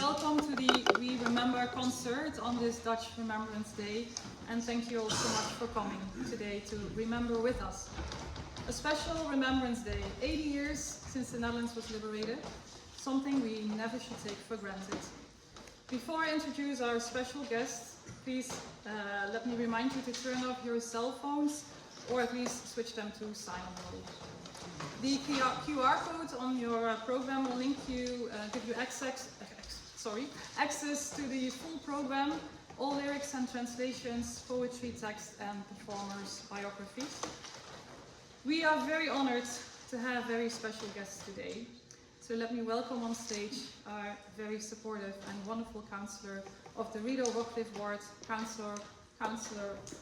welcome to the We Remember concert on this Dutch Remembrance Day, and thank you all so much for coming today to remember with us. A special Remembrance Day, 80 years since the Netherlands was liberated, something we never should take for granted. Before I introduce our special guests, please let me remind you to turn off your cell phones or at least switch them to silent mode. The QR code on your program will give you access to the full program, all lyrics and translations, poetry, text and performers' biographies. We are very honored to have very special guests today. So let me welcome on stage our very supportive and wonderful councillor of the Rideau Rockcliffe Ward, Councillor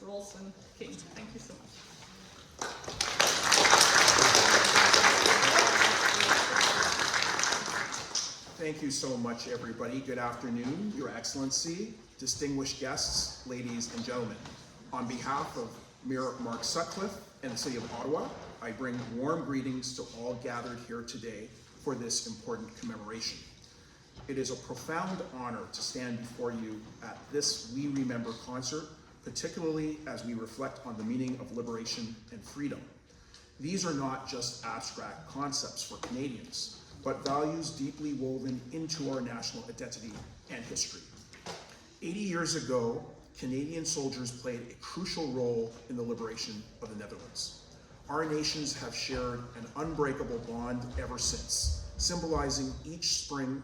Roest King. Thank you so much. Thank you so much, everybody. Good afternoon, Your Excellency, distinguished guests, ladies and gentlemen. On behalf of Mayor Mark Sutcliffe and the City of Ottawa, I bring warm greetings to all gathered here today for this important commemoration. It is a profound honor to stand before you at this We Remember concert, particularly as we reflect on the meaning of liberation and freedom. These are not just abstract concepts for Canadians, but values deeply woven into our national identity and history. 80 years ago, Canadian soldiers played a crucial role in the liberation of the Netherlands. Our nations have shared an unbreakable bond ever since, symbolized each spring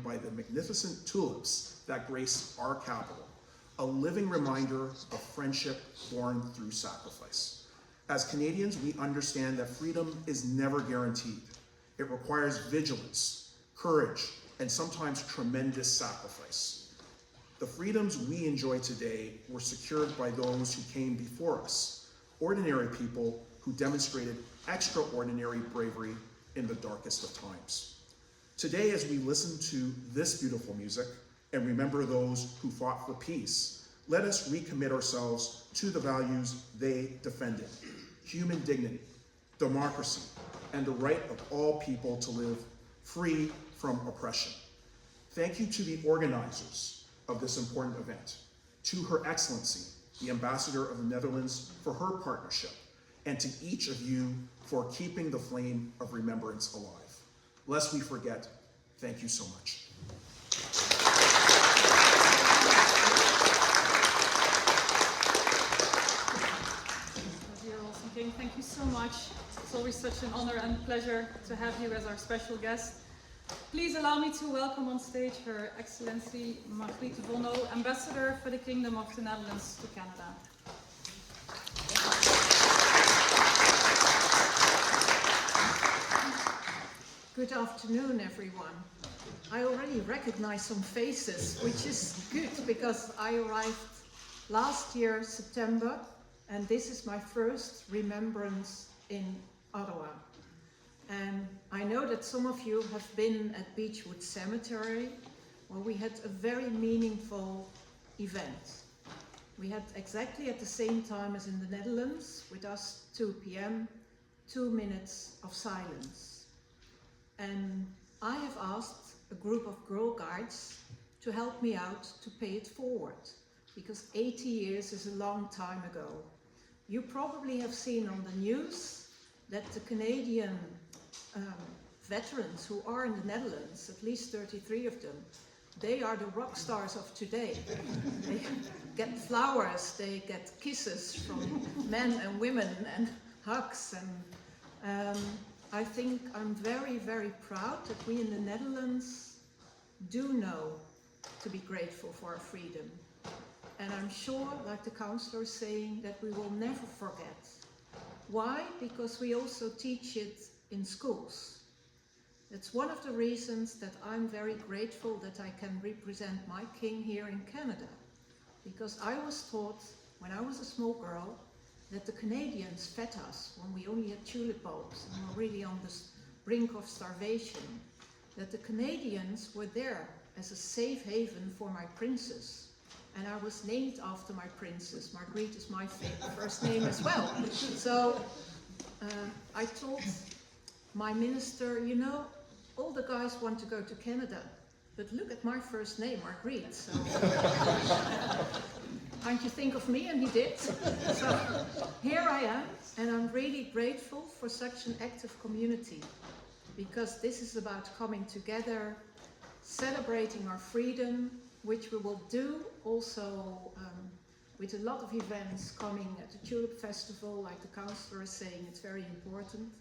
by the magnificent tulips that grace our capital, a living reminder of friendship born through sacrifice. As Canadians, we understand that freedom is never guaranteed. It requires vigilance, courage, and sometimes tremendous sacrifice. The freedoms we enjoy today were secured by those who came before us, ordinary people who demonstrated extraordinary bravery in the darkest of times. Today, as we listen to this beautiful music and remember those who fought for peace, let us recommit ourselves to the values they defended: human dignity, democracy, and the right of all people to live free from oppression. Thank you to the organizers of this important event, to Her Excellency, the Ambassador of the Netherlands, for her partnership, and to each of you for keeping the flame of remembrance alive. Lest we forget, thank you so much. Thank you so much. It's always such an honor and pleasure to have you as our special guest. Please allow me to welcome on stage Her Excellency Margriet Vonno, Ambassador for the Kingdom of the Netherlands to Canada. Good afternoon, everyone. I already recognize some faces, which is good because I arrived last year, September, and this is my first remembrance in Ottawa. And I know that some of you have been at Beechwood Cemetery, where we had a very meaningful event. We had exactly at the same time as in the Netherlands, with us 2 p.m., 2 minutes of silence. And I have asked a group of Girl Guides to help me out to pay it forward, because 80 years is a long time ago. You probably have seen on the news that the Canadian veterans who are in the Netherlands, at least 33 of them, they are the rock stars of today. They get flowers, they get kisses from men and women and hugs. And I think I'm very, very proud that we in the Netherlands do know to be grateful for our freedom. And I'm sure, like the councillor is saying, that we will never forget. Why? Because we also teach it in schools. It's one of the reasons that I'm very grateful that I can represent my king here in Canada. Because I was taught, when I was a small girl, that the Canadians fed us when we only had tulip bulbs and were really on the brink of starvation. That the Canadians were there as a safe haven for my princess. And I was named after my princess. Margriet is my first name as well. So I told my minister, you know, all the guys want to go to Canada, But look at my first name, Margriet. So can't you think of me? And he did. So here I am, and I'm really grateful for such an active community, because this is about coming together, celebrating our freedom, which we will do also with a lot of events coming at the Tulip Festival, like the councillor is saying, it's very important.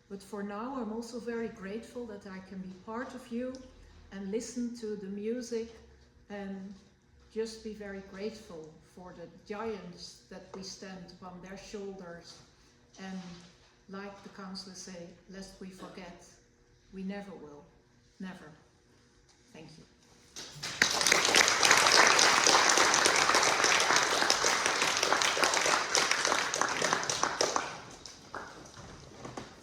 But for now, I'm also very grateful that I can be part of you and listen to the music and just be very grateful for the giants that we stand upon their shoulders. And like the councillor say, lest we forget, we never will, never. Thank you.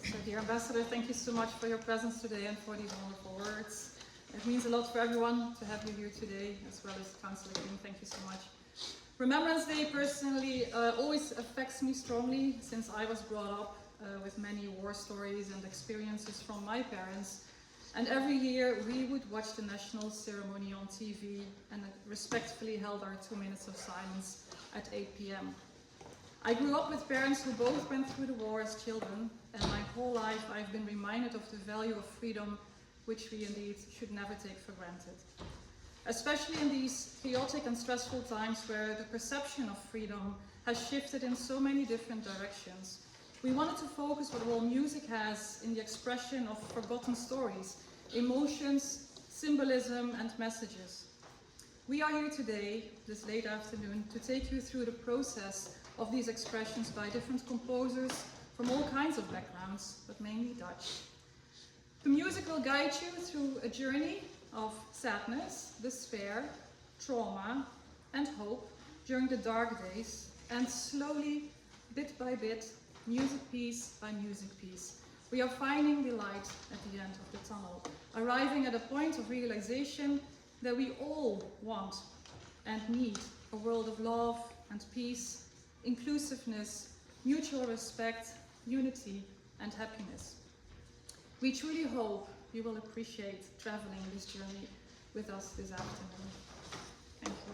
So, dear Ambassador, thank you so much for your presence today and for these wonderful words. It means a lot for everyone to have you here today, as well as Councillor King. Thank you so much. Remembrance Day personally always affects me strongly, since I was brought up with many war stories and experiences from my parents. And every year we would watch the national ceremony on TV and respectfully held our 2 minutes of silence at 8 p.m. I grew up with parents who both went through the war as children, and my whole life I've been reminded of the value of freedom, which we indeed should never take for granted. Especially in these chaotic and stressful times where the perception of freedom has shifted in so many different directions, we wanted to focus what role music has in the expression of forgotten stories, emotions, symbolism, and messages. We are here today, this late afternoon, to take you through the process of these expressions by different composers from all kinds of backgrounds, but mainly Dutch. The music will guide you through a journey of sadness, despair, trauma, and hope during the dark days, and slowly, bit by bit, music piece by music piece, we are finding the light at the end of the tunnel, arriving at a point of realization that we all want and need a world of love and peace, inclusiveness, mutual respect, unity, and happiness. We truly hope you will appreciate traveling this journey with us this afternoon. Thank you.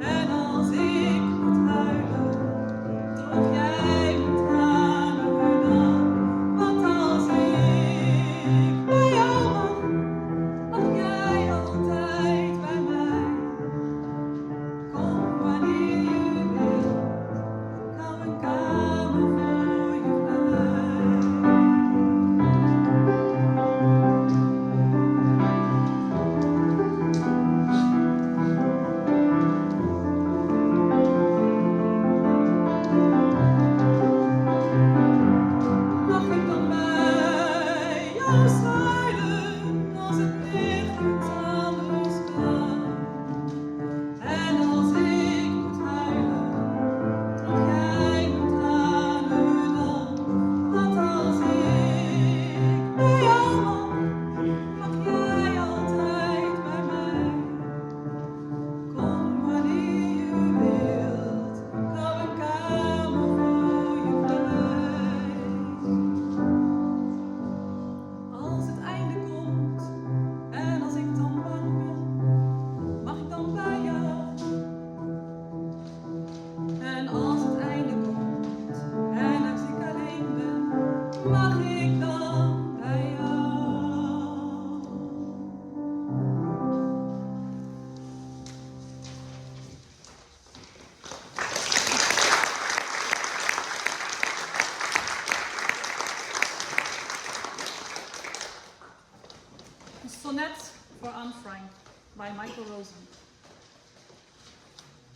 En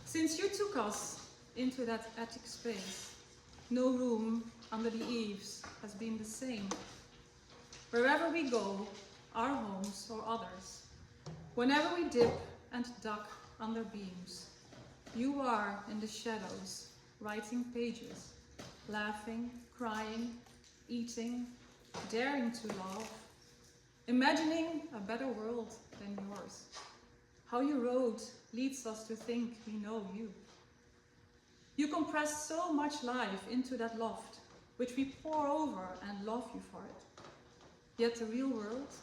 Since you took us into that attic space, no room under the eaves has been the same. Wherever we go, our homes or others, whenever we dip and duck under beams, you are in the shadows, writing pages, laughing, crying, eating, daring to love, imagining a better world than yours. How you wrote leads us to think we know you. You compress so much life into that loft, which we pour over and love you for it. Yet the real world,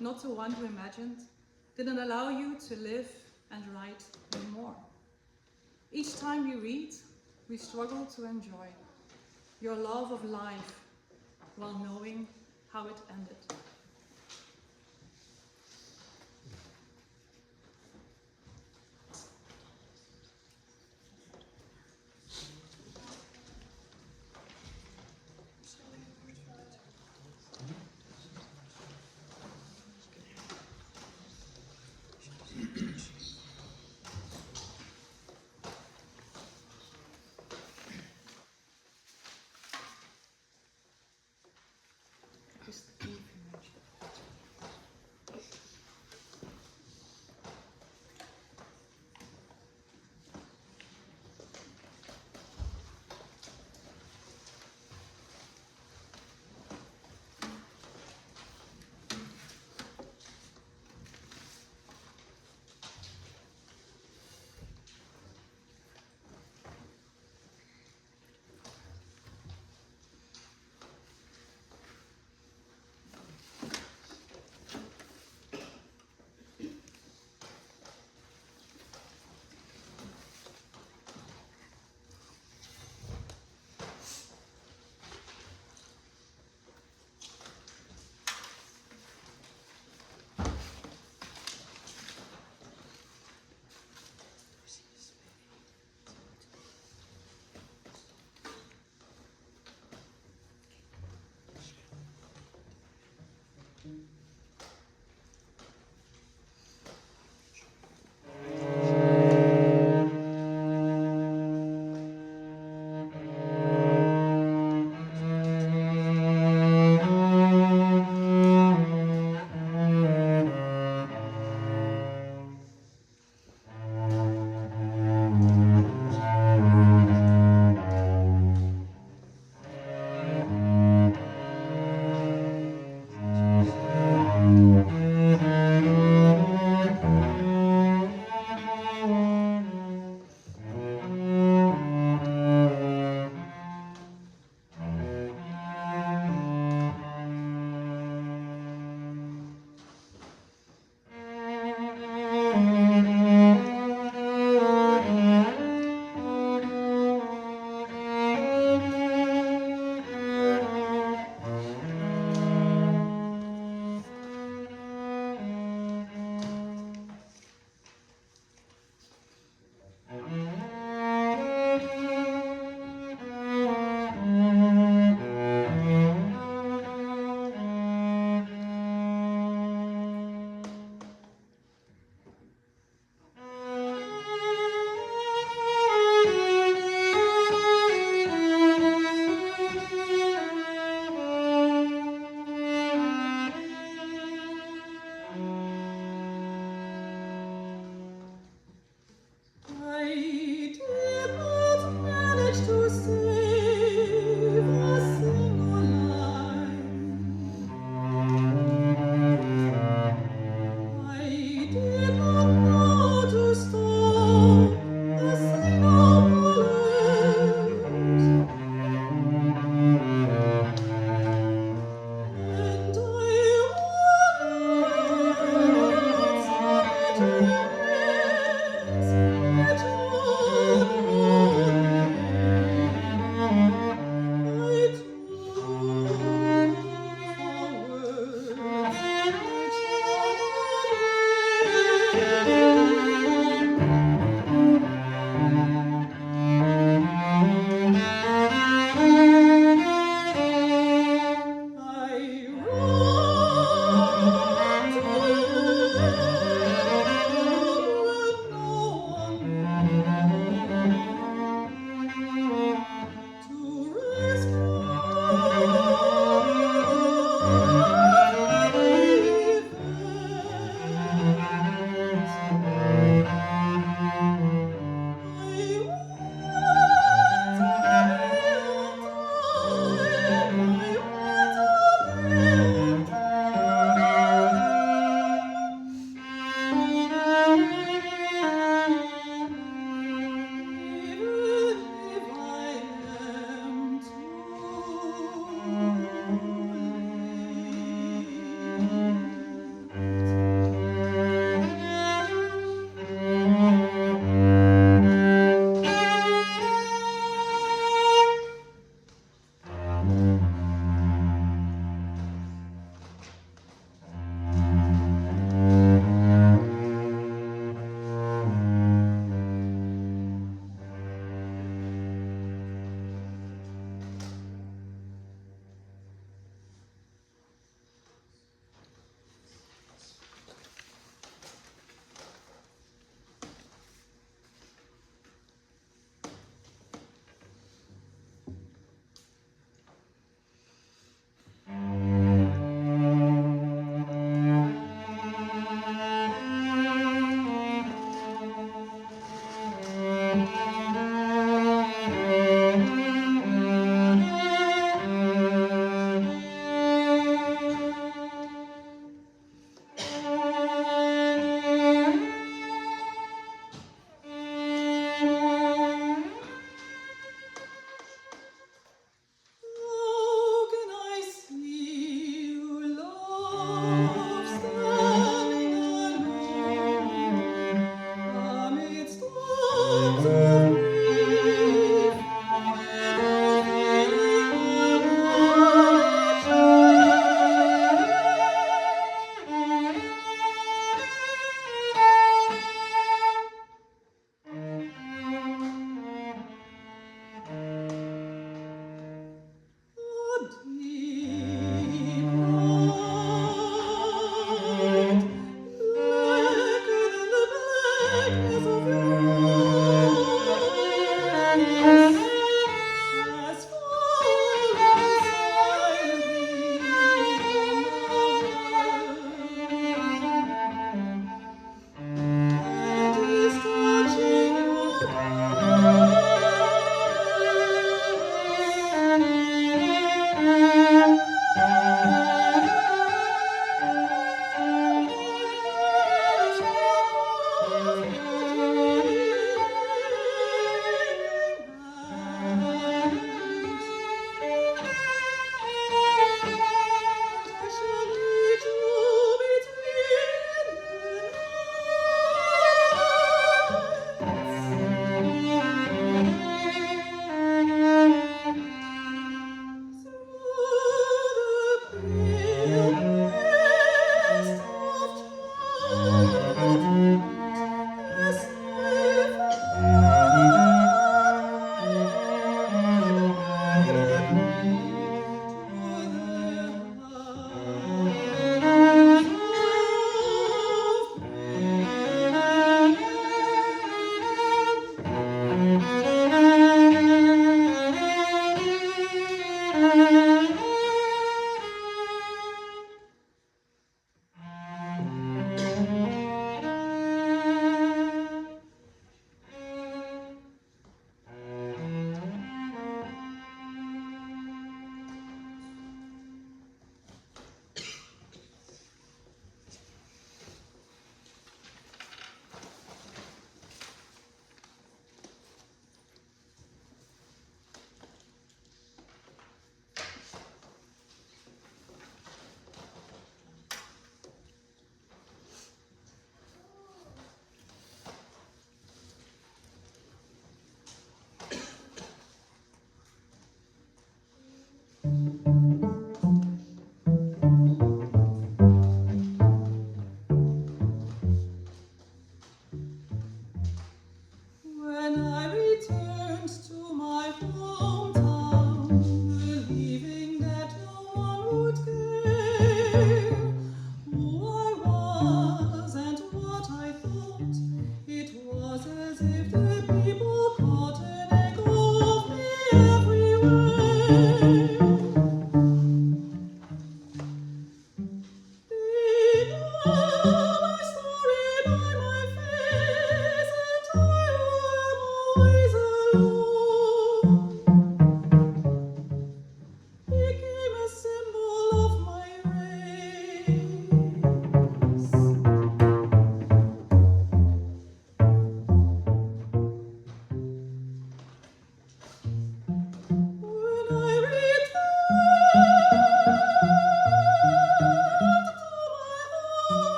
not the one you imagined, didn't allow you to live and write anymore. Each time we read, we struggle to enjoy your love of life while knowing how it ended.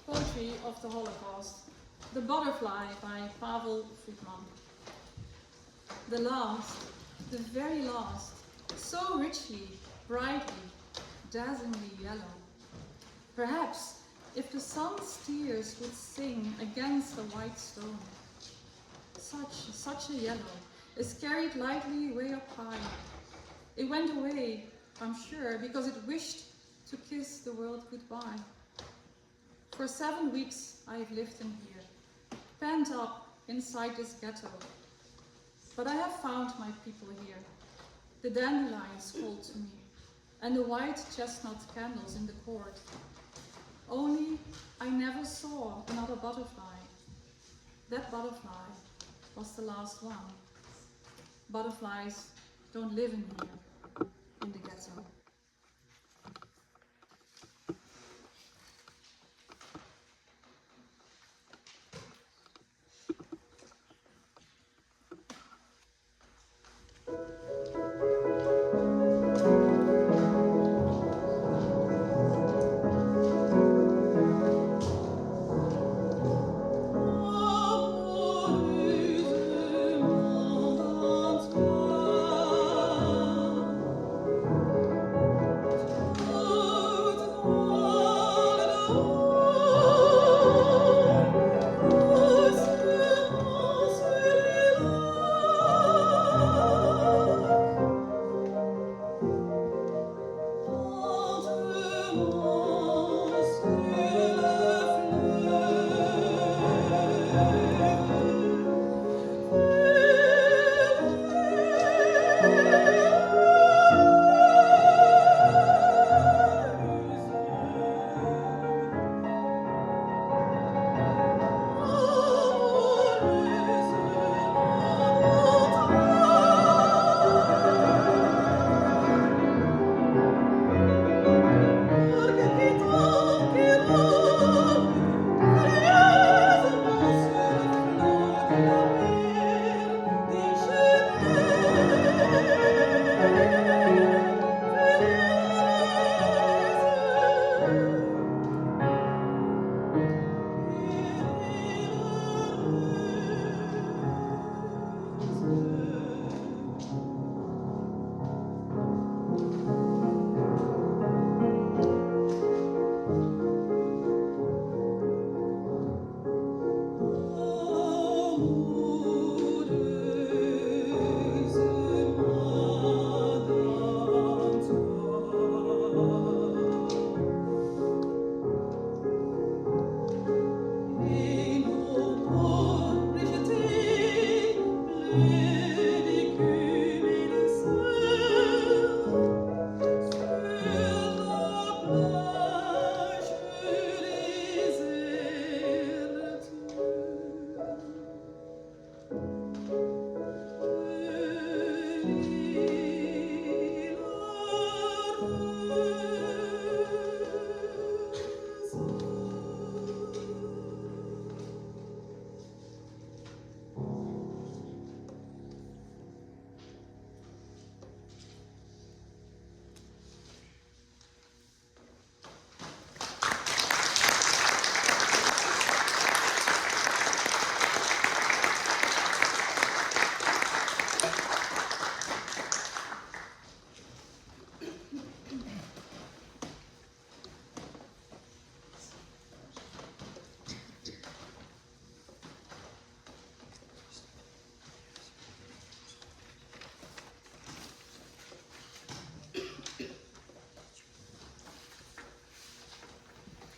Poetry of the Holocaust, The Butterfly by Pavel Friedman. The last, the very last, so richly, brightly, dazzlingly yellow. Perhaps if the sun's tears would sing against the white stone. Such a yellow is carried lightly way up high. It went away, I'm sure, because it wished to kiss the world goodbye. For 7 weeks I've lived in here, pent up inside this ghetto. But I have found my people here. The dandelions called to me, and the white chestnut candles in the court. Only I never saw another butterfly. That butterfly was the last one. Butterflies don't live in here, in the ghetto.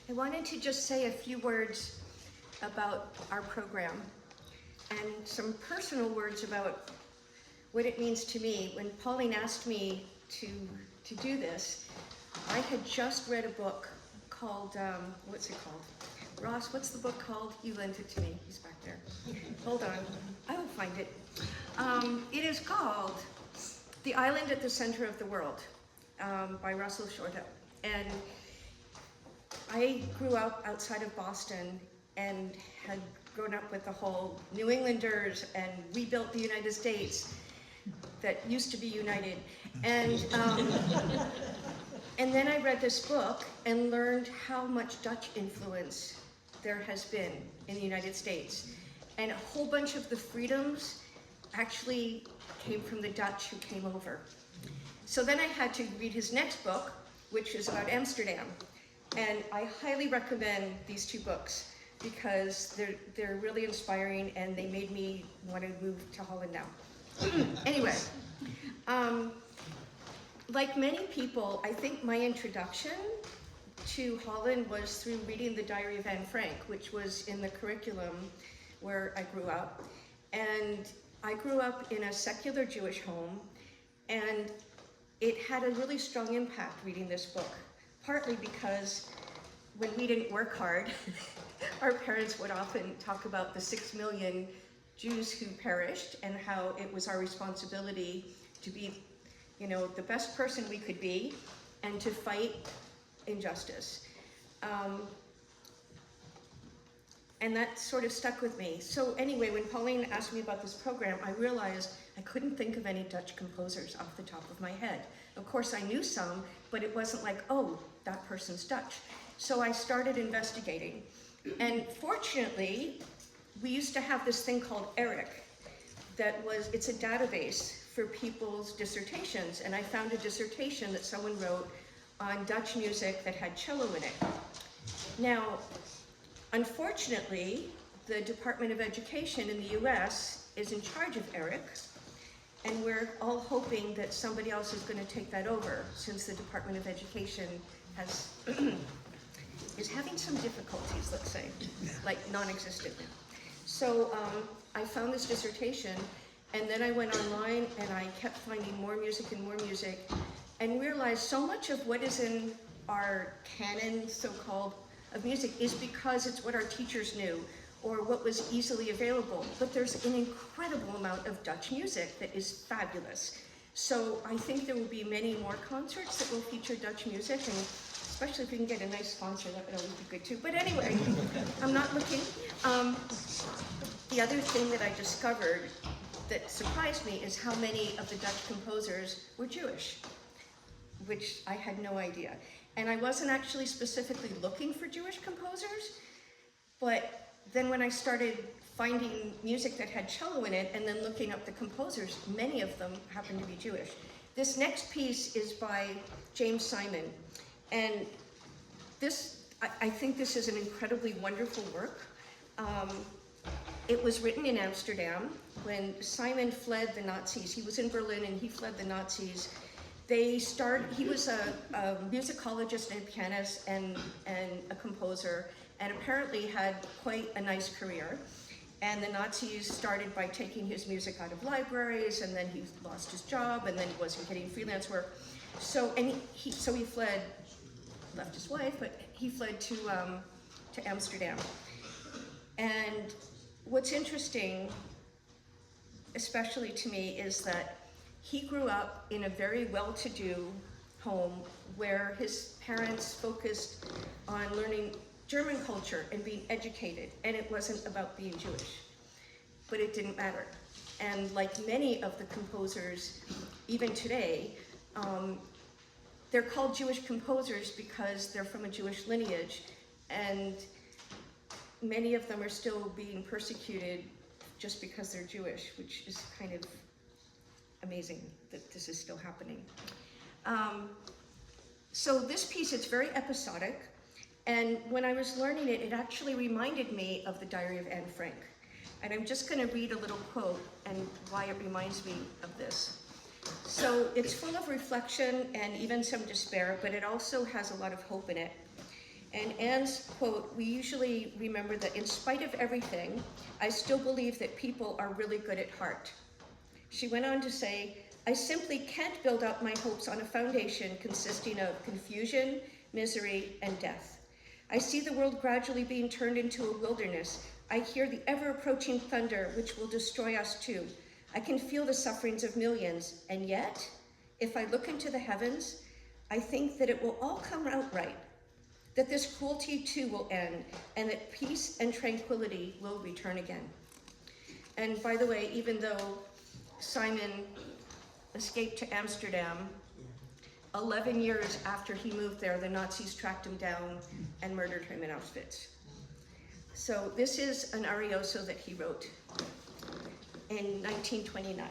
I wanted to just say a few words about our program and some personal words about what it means to me. When Pauline asked me to do this, I had just read a book called, what's it called? Ross, what's the book called? You lent it to me. He's back there. Hold on. I will find it. It is called The Island at the Center of the World by Russell Shortell. And I grew up outside of Boston and had grown up with the whole New Englanders and we built the United States that used to be united. And then I read this book and learned how much Dutch influence there has been in the United States. And a whole bunch of the freedoms actually came from the Dutch who came over. So then I had to read his next book, which is about Amsterdam. And I highly recommend these two books because they're really inspiring and they made me want to move to Holland now. Anyway, like many people, I think my introduction to Holland was through reading the Diary of Anne Frank, which was in the curriculum where I grew up. And I grew up in a secular Jewish home, and it had a really strong impact reading this book, partly because when we didn't work hard, our parents would often talk about the 6 million Jews who perished and how it was our responsibility to be, you know, the best person we could be and to fight injustice. And that sort of stuck with me. So anyway, when Pauline asked me about this program, I realized I couldn't think of any Dutch composers off the top of my head. Of course, I knew some, but it wasn't like, oh, that person's Dutch. So I started investigating. And fortunately, we used to have this thing called ERIC it's a database for people's dissertations. And I found a dissertation that someone wrote on Dutch music that had cello in it. Now, unfortunately, the Department of Education in the US is in charge of ERIC, and we're all hoping that somebody else is going to take that over, since the Department of Education is having some difficulties, let's say, like non-existent now. So I found this dissertation, and then I went online and I kept finding more music, and realized so much of what is in our canon, so-called, of music is because it's what our teachers knew or what was easily available. But there's an incredible amount of Dutch music that is fabulous. So I think there will be many more concerts that will feature Dutch music, and especially if we can get a nice sponsor, that would always be good too. But anyway, I'm not looking. The other thing that I discovered that surprised me is how many of the Dutch composers were Jewish, which I had no idea. And I wasn't actually specifically looking for Jewish composers, but then when I started finding music that had cello in it and then looking up the composers, many of them happened to be Jewish. This next piece is by James Simon. And I think this is an incredibly wonderful work. It was written in Amsterdam when Simon fled the Nazis. He was in Berlin and he fled the Nazis. He was a musicologist and a pianist and a composer, and apparently had quite a nice career. And the Nazis started by taking his music out of libraries, and then he lost his job, and then he wasn't getting freelance work. So he fled, left his wife, but he fled to Amsterdam. And what's interesting, especially to me, is that he grew up in a very well-to-do home where his parents focused on learning German culture and being educated, and it wasn't about being Jewish, but it didn't matter. And like many of the composers, even today, they're called Jewish composers because they're from a Jewish lineage, and many of them are still being persecuted just because they're Jewish, which is kind of amazing that this is still happening. So this piece, it's very episodic, and when I was learning it, it actually reminded me of the Diary of Anne Frank. And I'm just going to read a little quote and why it reminds me of this. So it's full of reflection and even some despair, but it also has a lot of hope in it. And Anne's quote, "We usually remember that in spite of everything, I still believe that people are really good at heart." She went on to say, "I simply can't build up my hopes on a foundation consisting of confusion, misery, and death. I see the world gradually being turned into a wilderness. I hear the ever-approaching thunder which will destroy us too. I can feel the sufferings of millions, and yet, if I look into the heavens, I think that it will all come out right, that this cruelty too will end, and that peace and tranquility will return again. And by the way, even though Simon escaped to Amsterdam, 11 years after he moved there, the Nazis tracked him down and murdered him in Auschwitz. So this is an arioso that he wrote in 1929.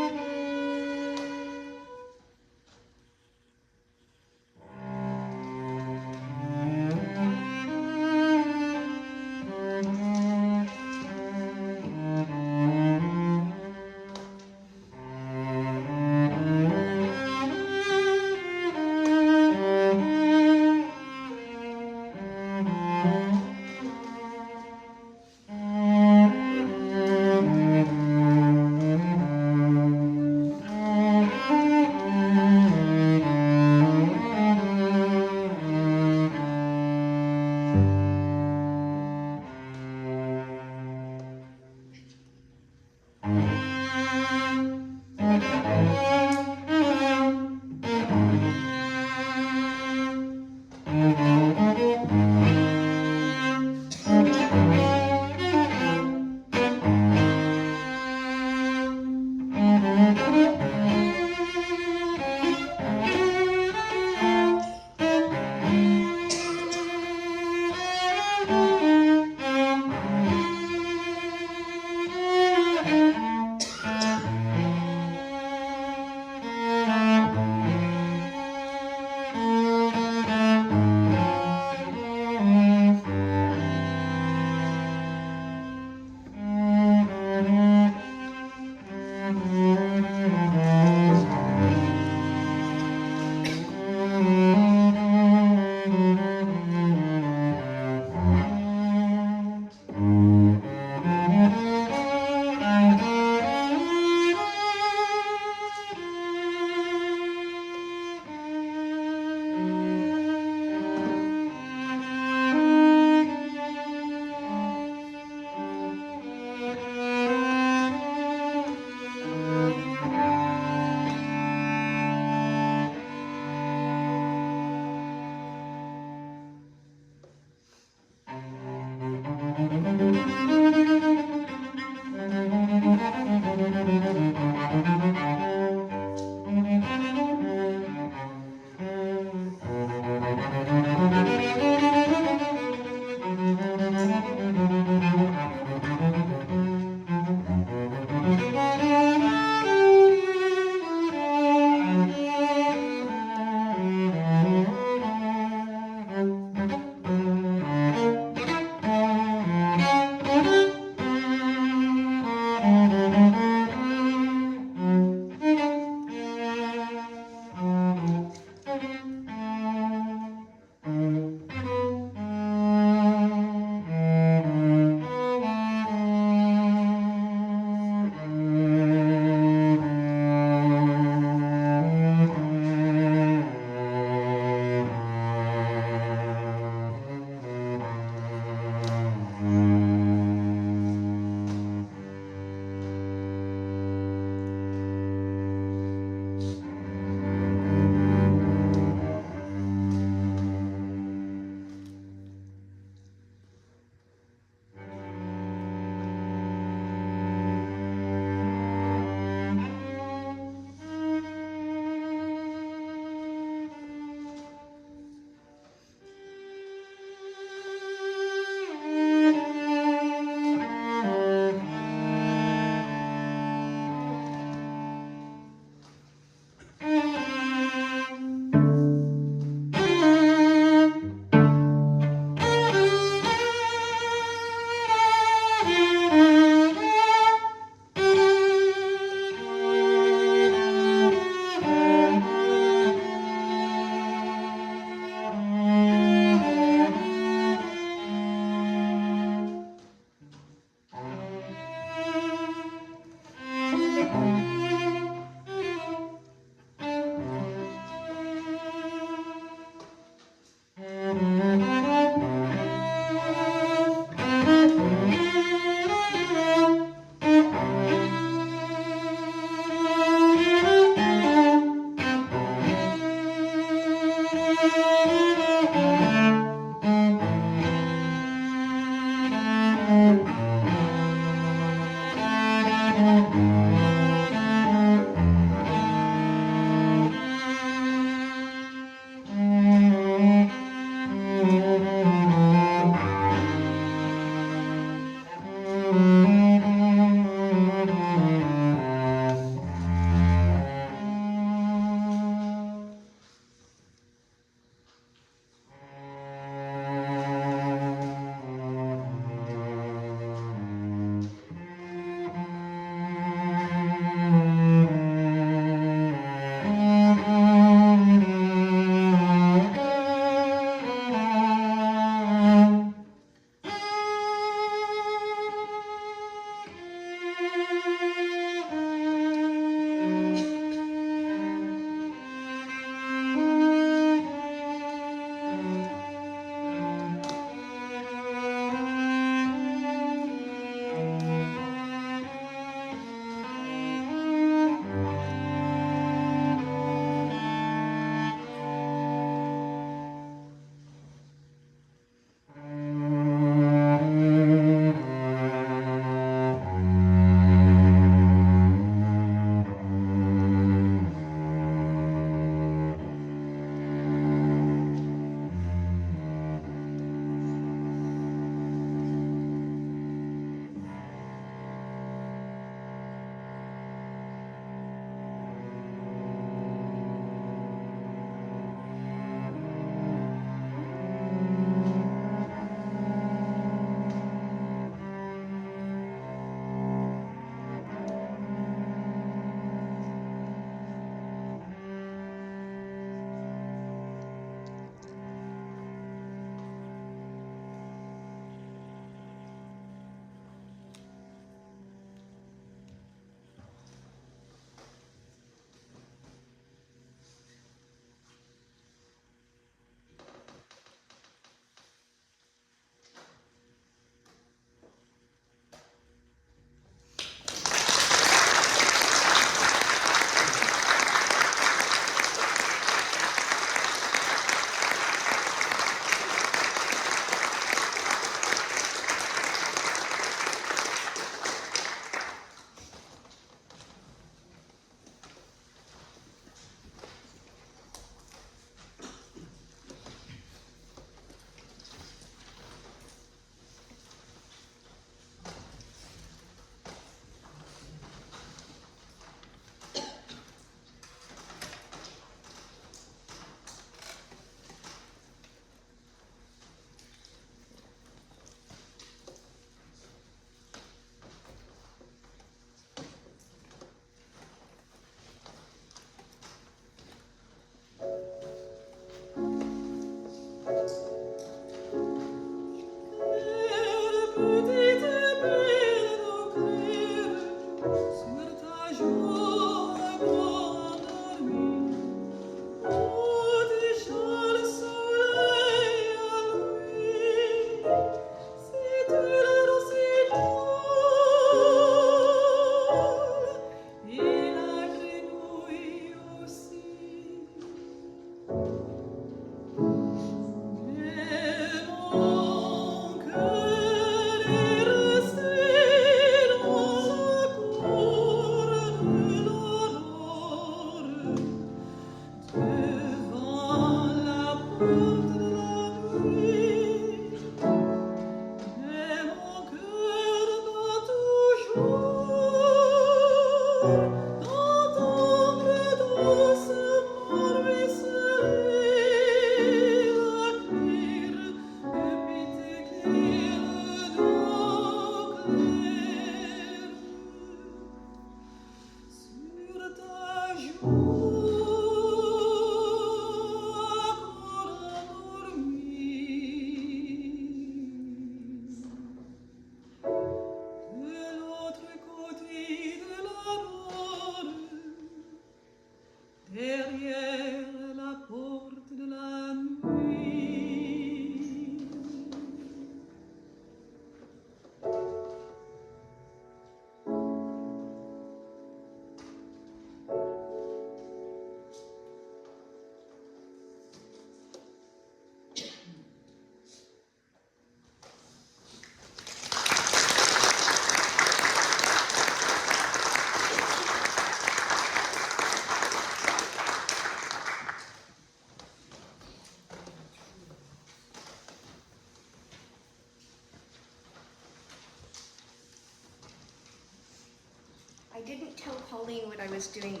didn't tell Pauline what I was doing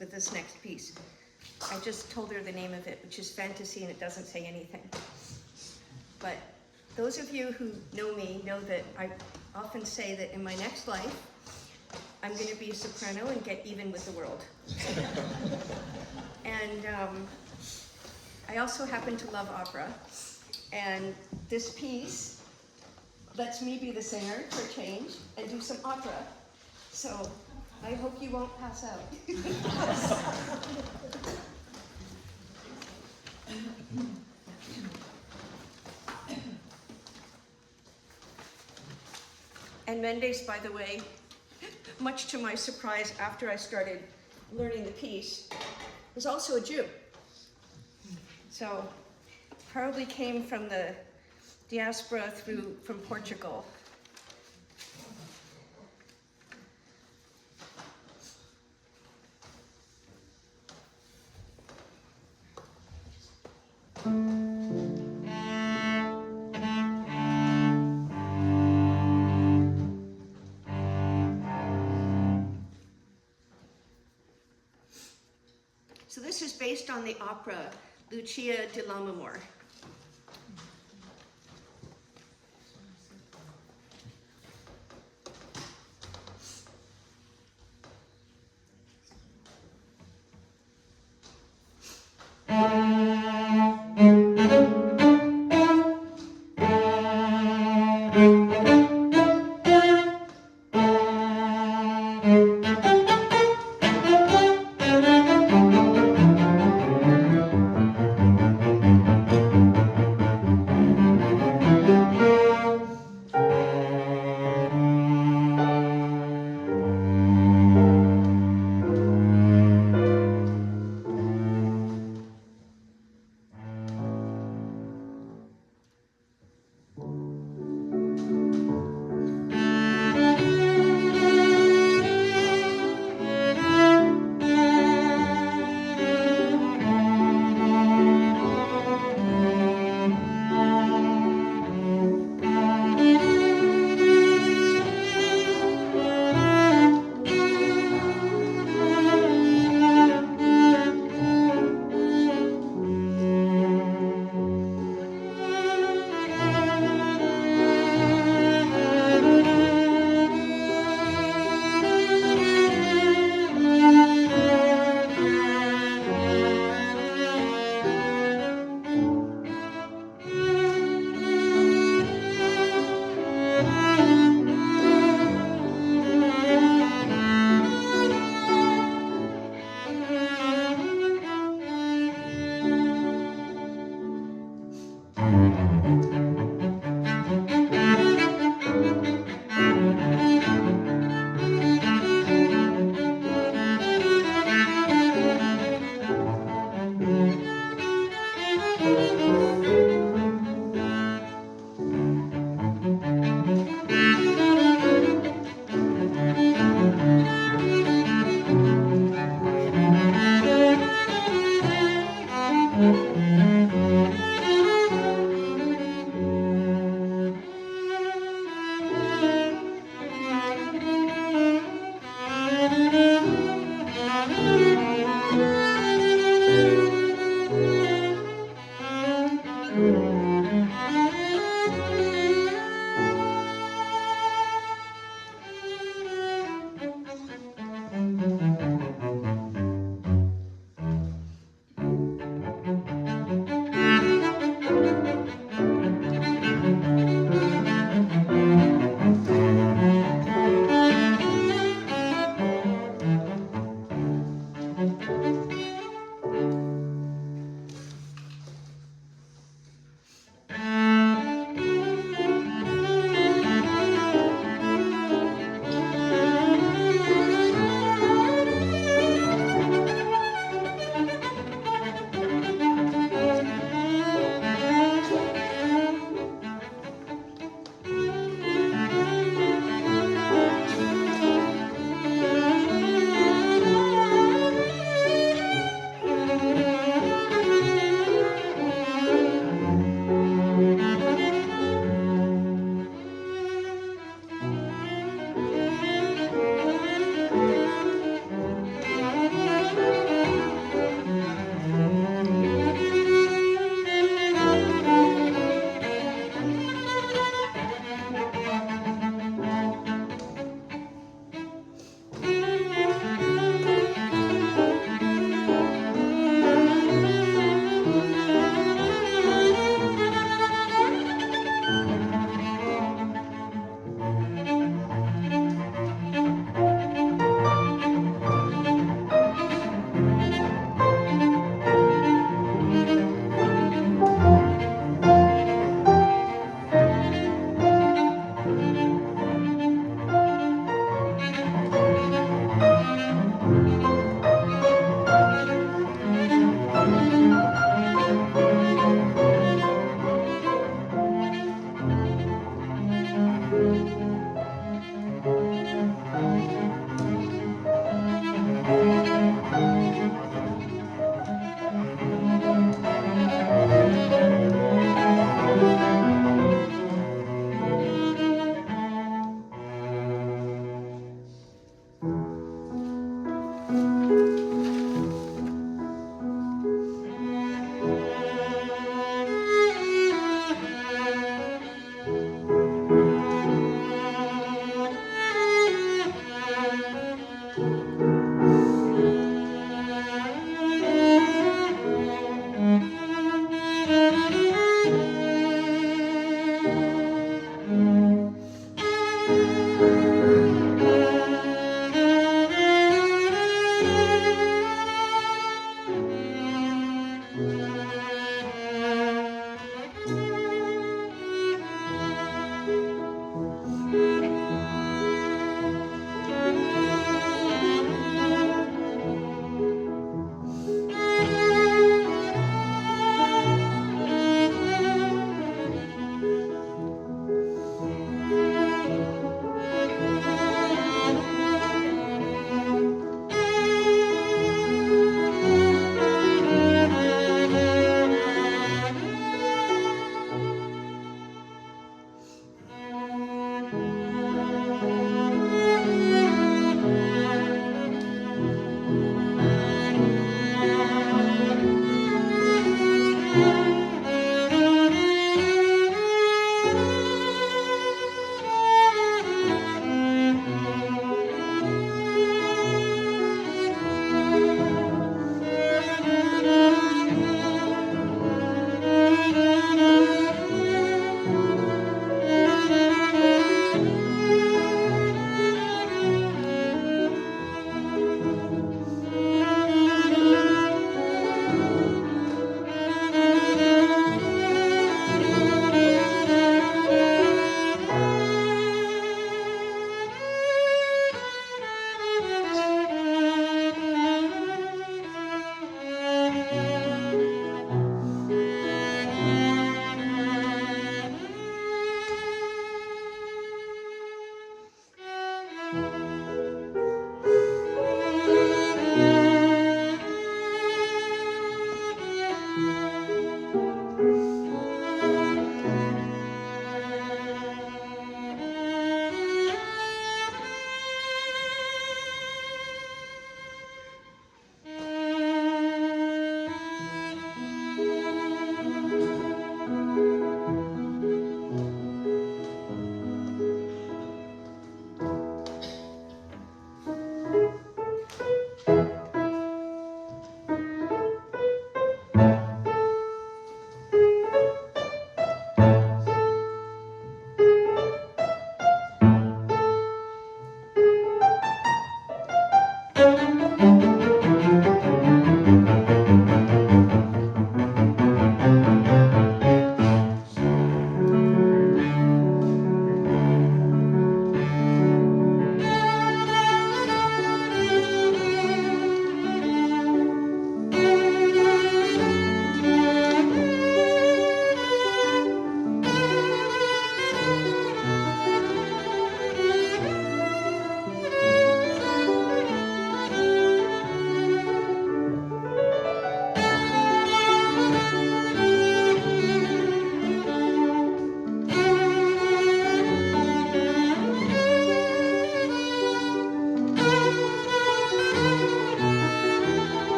with this next piece. I just told her the name of it, which is Fantasy, and it doesn't say anything. But those of you who know me know that I often say that in my next life, I'm going to be a soprano and get even with the world. And I also happen to love opera. And this piece lets me be the singer for a change and do some opera. So I hope you won't pass out. And Mendes, by the way, much to my surprise from I started learning the piece, was also a Jew. So probably came from the diaspora from Portugal. So this is based on the opera Lucia di Lammermoor.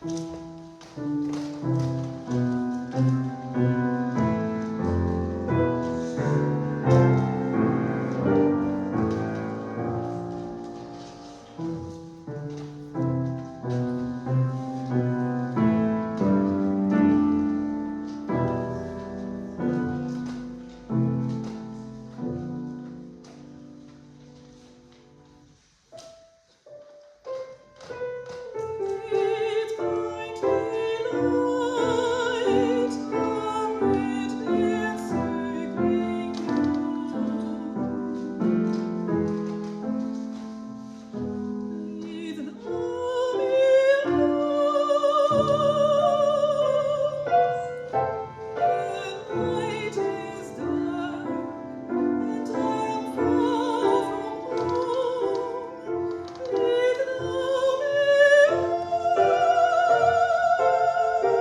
you.